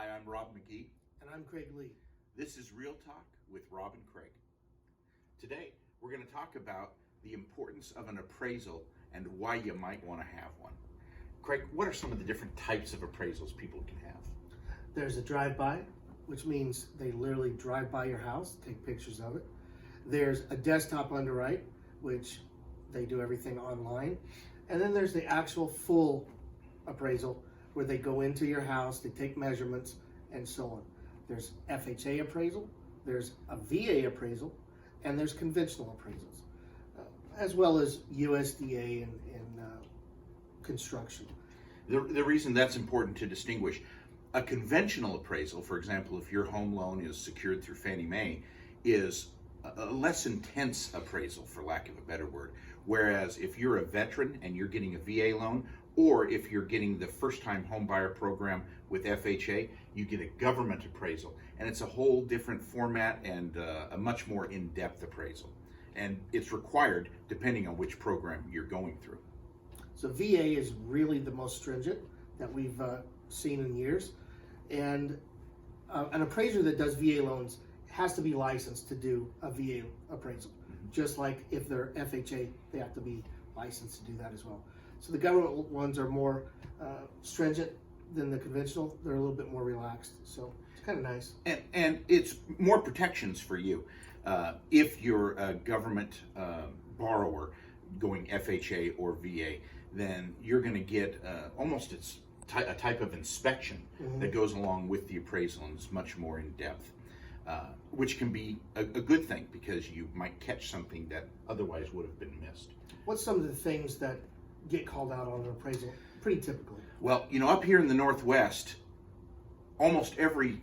Hi, I'm Robb McGee. And I'm Craig Lee. This is Real Talk with Robb and Craig. Today, we're going to talk about the importance of an appraisal and why you might want to have one. Craig, what are some of the different types of appraisals people can have? There's a drive-by, which means they literally drive by your house, take pictures of it. There's a desktop underwrite, which they do everything online. And then there's the actual full appraisal, where they go into your house, they take measurements, and so on. There's FHA appraisal, there's a VA appraisal, and there's conventional appraisals, as well as USDA and construction. The reason that's important to distinguish, a conventional appraisal, for example, if your home loan is secured through Fannie Mae, is a less intense appraisal, for lack of a better word. Whereas if you're a veteran and you're getting a VA loan, or if you're getting the first-time home buyer program with FHA, you get a government appraisal. And it's a whole different format and a much more in-depth appraisal. And it's required depending on which program you're going through. So VA is really the most stringent that we've seen in years. And an appraiser that does VA loans has to be licensed to do a VA appraisal. Just like if they're FHA, they have to be licensed to do that as well. So the government ones are more stringent than the conventional. They're a little bit more relaxed. So it's kind of nice. And it's more protections for you. If you're a government borrower going FHA or VA, then you're going to get almost a type of inspection that goes along with the appraisal, and it's much more in depth. Which can be a good thing because you might catch something that otherwise would have been missed. What's some of the things that get called out on an appraisal pretty typically? Well, up here in the Northwest, almost every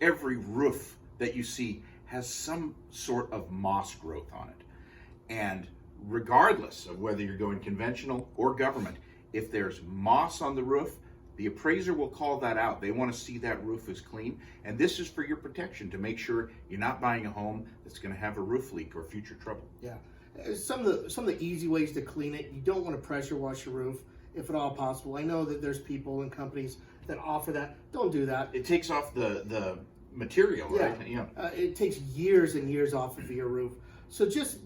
roof that you see has some sort of moss growth on it. And regardless of whether you're going conventional or government, if there's moss on the roof, the appraiser will call that out. They want to see that roof is clean. And this is for your protection, to make sure you're not buying a home that's going to have a roof leak or future trouble. Yeah. Some of the easy ways to clean it, you don't want to pressure wash your roof if at all possible. I know that there's people and companies that offer that. Don't do that. It takes off the material, right? Yeah. It takes years and years off of your roof. So just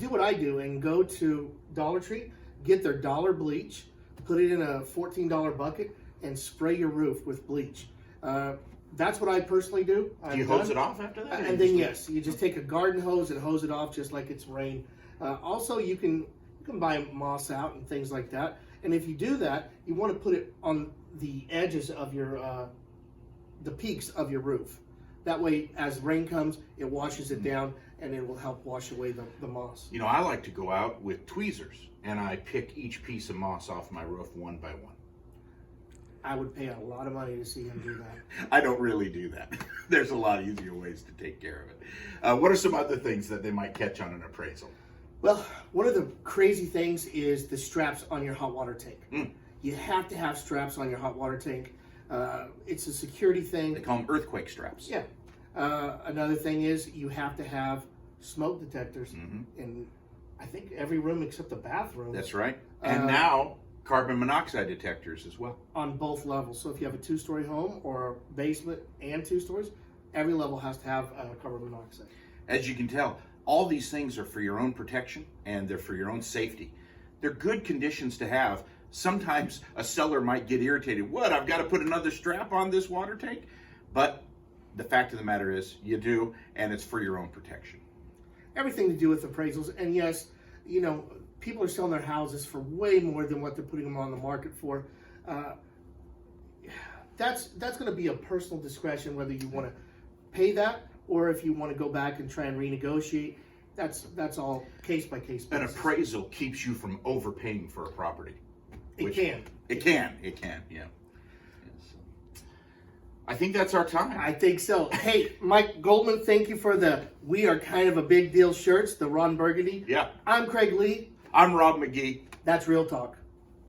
do what I do and go to Dollar Tree, get their dollar bleach, put it in a $14 bucket, and spray your roof with bleach. That's what I personally do. Do you hose it off after that? And then yes, you just take a garden hose and hose it off just like it's rain. Also, you can buy moss out and things like that. And if you do that, you want to put it on the edges of your the peaks of your roof. That way, as rain comes, it washes it down, and it will help wash away the moss. I like to go out with tweezers, and I pick each piece of moss off my roof one by one. I would pay a lot of money to see him do that. I don't really do that. There's a lot easier ways to take care of it. What are some other things that they might catch on an appraisal? Well, one of the crazy things is the straps on your hot water tank. You have to have straps on your hot water tank. It's a security thing. They call them earthquake straps. Yeah. Another thing is you have to have smoke detectors in, I think, every room except the bathroom. That's right. And now carbon monoxide detectors as well. On both levels. So if you have a 2-story home or a basement and 2 stories, every level has to have carbon monoxide. As you can tell, all these things are for your own protection and they're for your own safety. They're good conditions to have. Sometimes a seller might get irritated. What, I've got to put another strap on this water tank? But the fact of the matter is you do, and it's for your own protection. Everything to do with appraisals. And yes, people are selling their houses for way more than what they're putting them on the market for. That's going to be a personal discretion whether you want to pay that or if you want to go back and try and renegotiate. That's all case by case basis. An appraisal keeps you from overpaying for a property. It can, yeah. I think that's our time. I think so. Hey, Mike Goldman, thank you for the We Are Kind of a Big Deal shirts, the Ron Burgundy. Yeah. I'm Craig Lee. I'm Robb McGee. That's Real Talk.